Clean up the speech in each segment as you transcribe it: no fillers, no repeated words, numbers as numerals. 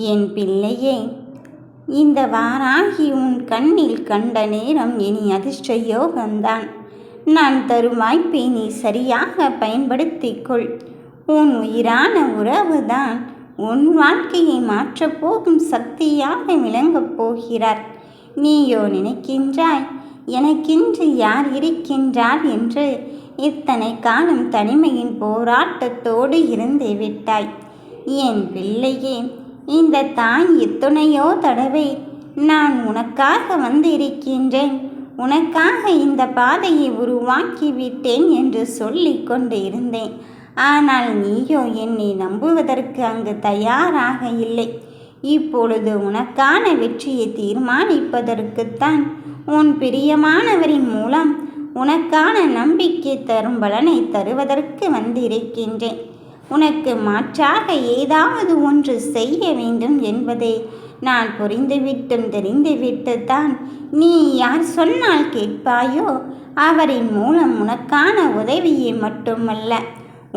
என் பிள்ளையே, இந்த வாராகி உன் கண்ணில் கண்ட நேரம் இனி அதிர்ஷ்ட யோகம்தான். நான் தரும் வாய்ப்பை நீ சரியாக பயன்படுத்திக் கொள். உன் உயிரான உறவுதான் உன் வாழ்க்கையை மாற்றப் போகும் சக்தியாக விளங்கப் போகிறார். நீயோ நினைக்கின்றாய், எனக்கென்று யார் இருக்கின்றார் என்று. இத்தனை காலம் தனிமையின் போராட்டத்தோடு இருந்து விட்டாய். என் பிள்ளையே, இந்த தாய் எத்தனையோ தடவை நான் உனக்காக வந்திருக்கின்றேன், உனக்காக இந்த பாதையை உருவாக்கி விட்டேன் என்று சொல்லி கொண்டு இருந்தேன். ஆனால் நீயோ என்னை நம்புவதற்கு அங்கு தயாராக இல்லை. இப்பொழுது உனக்கான வெற்றியை தீர்மானிப்பதற்குத்தான் உன் பிரியமானவரின் மூலம் உனக்கான நம்பிக்கை தரும் பலனை தருவதற்கு வந்திருக்கின்றேன். உனக்கு மாற்றாக ஏதாவது ஒன்று செய்ய வேண்டும் என்பதை நான் புரிந்துவிட்டும் தெரிந்துவிட்டுத்தான் நீ யார் சொன்னால் கேட்பாயோ அவரின் மூலம் உனக்கான உதவியை மட்டுமல்ல,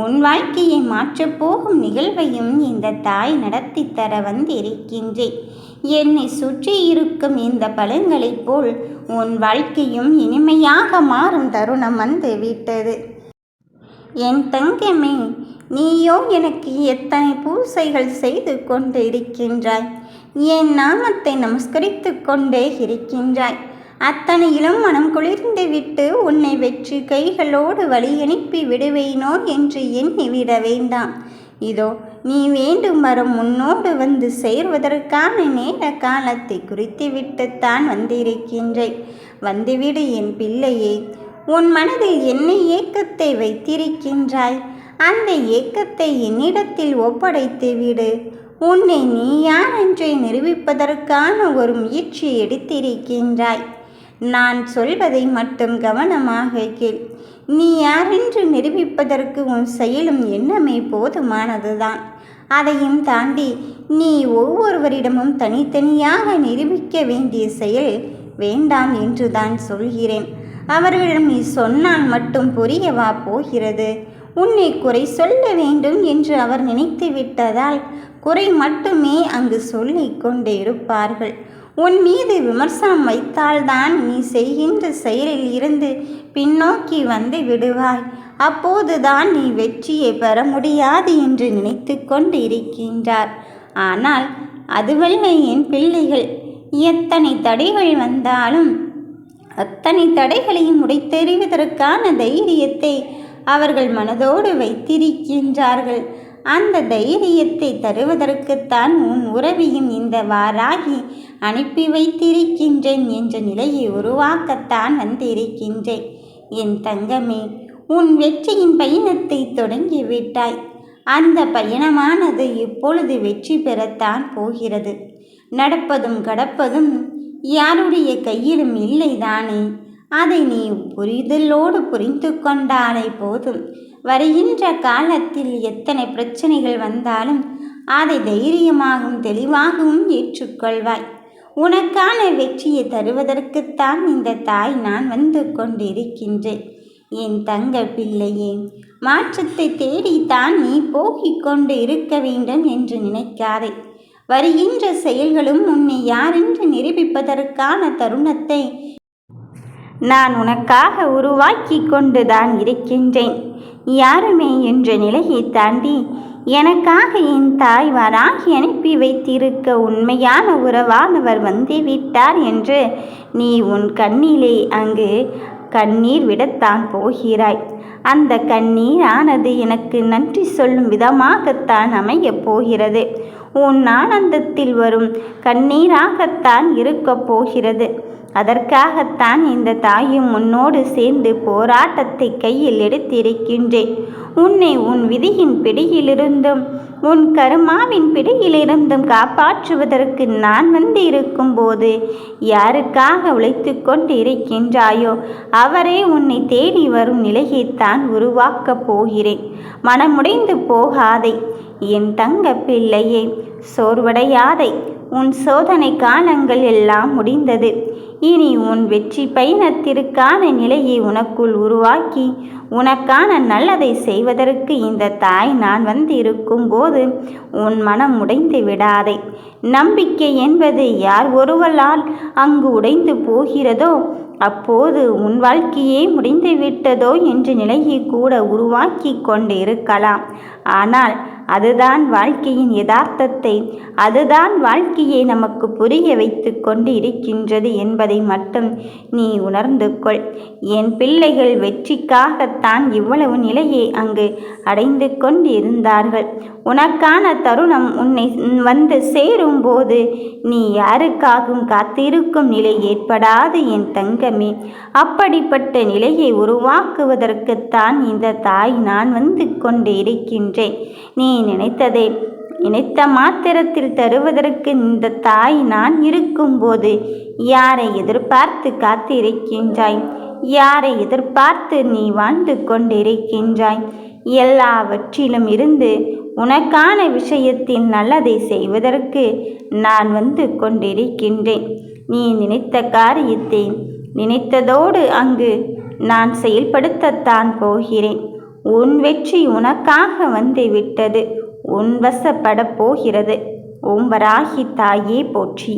உன் வாழ்க்கையை மாற்றப் போகும் நிகழ்வையும் இந்த தாய் நடத்தி தர வந்திருக்கின்றேன். என்னை சுற்றி இருக்கும் இந்த பலன்களைப் போல் உன் வாழ்க்கையும் இனிமையாக மாறும் தருணம் வந்து விட்டது. என் தங்கமே, நீயோ எனக்கு எத்தனை பூசைகள் செய்து கொண்டு இருக்கின்றாய், என் நாமத்தை நமஸ்கரித்து கொண்டே இருக்கின்றாய். அத்தனையிலும் மனம் குளிர்ந்து விட்டு உன்னை வெற்றி கைகளோடு வழியனுப்பி விடுவேனோ என்று எண்ணிவிட வேண்டாம். இதோ நீ வேண்டும் வரும் முன்னோடு வந்து சேர்வதற்கான நேர காலத்தை குறித்து விட்டுத்தான் வந்திருக்கின்றேன். வந்துவிடு என் பிள்ளையே. உன் மனதில் என்ன ஏக்கத்தை வைத்திருக்கின்றாய்? அந்த ஏக்கத்தை என்னிடத்தில் ஒப்படைத்து விடு. உன்னை நீ யார் என்று நிரூபிப்பதற்கான ஒரு முயற்சி எடுத்திருக்கின்றாய். நான் சொல்வதை மட்டும் கவனமாக கேள். நீ யாரென்று நிரூபிப்பதற்கு உன் செயலும் எண்ணமே போதுமானதுதான். அதையும் தாண்டி நீ ஒவ்வொருவரிடமும் தனித்தனியாக நிரூபிக்க வேண்டிய செயல் வேண்டாம் என்றுதான் சொல்கிறேன். அவர்களிடம் நீ சொன்னால் மட்டும் புரியவா போகிறது? உன்னை குறை சொல்ல வேண்டும் என்று அவர் நினைத்து விட்டதால் குறை மட்டுமே அங்கு சொல்லிக் கொண்டே இருப்பார்கள். உன் மீது விமர்சனம் வைத்தால்தான் நீ செய்கின்ற செயலில் இருந்து பின்னோக்கி வந்து விடுவாய். அப்போதுதான் நீ வெற்றியை பெற முடியாது என்று நினைத்து கொண்டு இருக்கின்றார். ஆனால் அதுவல்ல என் பிள்ளைகள். எத்தனை தடைகள் வந்தாலும் அத்தனை தடைகளையும் உடைத்தெறிவதற்கான தைரியத்தை அவர்கள் மனதோடு வைத்திருக்கின்றார்கள். அந்த தைரியத்தை தருவதற்குத்தான் உன் உறவையும் இந்த வாராகி அனுப்பி வைத்திருக்கின்றேன் என்ற நிலையை உருவாக்கத்தான் வந்திருக்கின்றேன். என் தங்கமே, உன் வெற்றியின் பயணத்தை தொடங்கிவிட்டாய். அந்த பயணமானது இப்பொழுது வெற்றி பெறத்தான் போகிறது. நடப்பதும் கடப்பதும் யாருடைய கையிலும் இல்லைதானே? அதை நீ புரிதலோடு புரிந்து கொண்டாலே போதும். வருகின்ற காலத்தில் எத்தனை பிரச்சனைகள் வந்தாலும் அதை தைரியமாகவும் தெளிவாகவும் ஏற்றுக்கொள்வாய். உனக்கான வெற்றியை தருவதற்குத்தான் இந்த தாய் நான் வந்து கொண்டிருக்கின்றேன். என் தங்க பிள்ளையே, மாற்றத்தை தேடித்தான் நீ போகிக் கொண்டு இருக்க வேண்டும் என்று நினைக்காதே. வருகின்ற செயல்களும் உன்னை யாரென்று நிரூபிப்பதற்கான தருணத்தை நான் உனக்காக உருவாக்கி கொண்டுதான் இருக்கின்றேன். யாருமே என்ற நிலையை தாண்டி எனக்காக என் தாய் வாராகி அனுப்பி வைத்திருக்க உண்மையான உறவானவர் வந்துவிட்டார் என்று நீ உன் கண்ணிலே அங்கு கண்ணீர் விடத்தான் போகிறாய். அந்த கண்ணீரானது எனக்கு நன்றி சொல்லும் விதமாகத்தான் அமையப் போகிறது. உன் ஆனந்தத்தில் வரும் கண்ணீராகத்தான் இருக்கப் போகிறது. அதற்காகத்தான் இந்த தாயும் உன்னோடு சேர்ந்து போராட்டத்தை கையில் எடுத்திருக்கின்றேன். உன்னை உன் விதியின் பிடியிலிருந்தும் உன் கருமாவின் பிடியிலிருந்தும் காப்பாற்றுவதற்கு நான் வந்து இருக்கும்போது யாருக்காக உழைத்து கொண்டு இருக்கின்றாயோ அவரே உன்னை தேடி வரும் நிலையைத்தான் உருவாக்கப் போகிறேன். மனமுடைந்து போகாதே என் தங்க பிள்ளையே, சோர்வடையாதே. உன் சோதனை காலங்கள் எல்லாம் முடிந்தது. இனி உன் வெற்றி பயணத்திற்கான நிலையை உனக்குள் உருவாக்கி உனக்கான நல்லதை செய்வதற்கு இந்த தாய் நான் வந்து இருக்கும்போது உன் மனம் உடைந்து விடாதே. நம்பிக்கை என்பது யார் ஒருவரால் அங்கு உடைந்து போகிறதோ அப்போது உன் வாழ்க்கையே முடிந்து விட்டதோ என்ற நிலையை கூட உருவாக்கி கொண்டு இருக்கலாம். ஆனால் அதுதான் வாழ்க்கையின் யதார்த்தத்தை, அதுதான் வாழ்க்கையை நமக்கு புரிய வைத்து கொண்டு இருக்கின்றது என்பதை மட்டும் நீ உணர்ந்து கொள். என் பிள்ளைகள் வெற்றிக்காகத்தான் இவ்வளவு நிலையை அங்கு அடைந்து கொண்டு இருந்தார்கள். உனக்கான தருணம் உன்னை வந்து சேரும்போது நீ யாருக்காகவும் காத்திருக்கும் நிலை ஏற்படாது என் தங்கமே. அப்படிப்பட்ட நிலையை உருவாக்குவதற்குத்தான் இந்த தாய் நான் வந்து கொண்டு இருக்கின்றேன். நீ நினைத்ததை நினைத்த மாத்திரத்தில் தருவதற்கு இந்த தாய் நான் இருக்கும்போது யாரை எதிர்பார்த்து காத்திருக்கின்றாய்? யாரை எதிர்பார்த்து நீ வாழ்ந்து கொண்டிருக்கின்றாய்? எல்லாவற்றிலும் இருந்து உனக்கான விஷயத்தில் நல்லதை செய்வதற்கு நான் வந்து கொண்டிருக்கின்றேன். நீ நினைத்த காரியத்தை நினைத்ததோடு அங்கு நான் செயல்படுத்தத்தான் போகிறேன். உன் வெற்றி உனக்காக வந்து விட்டது, உன் வசப்பட போகிறது. ஓம் வராகி தாயே போற்றி.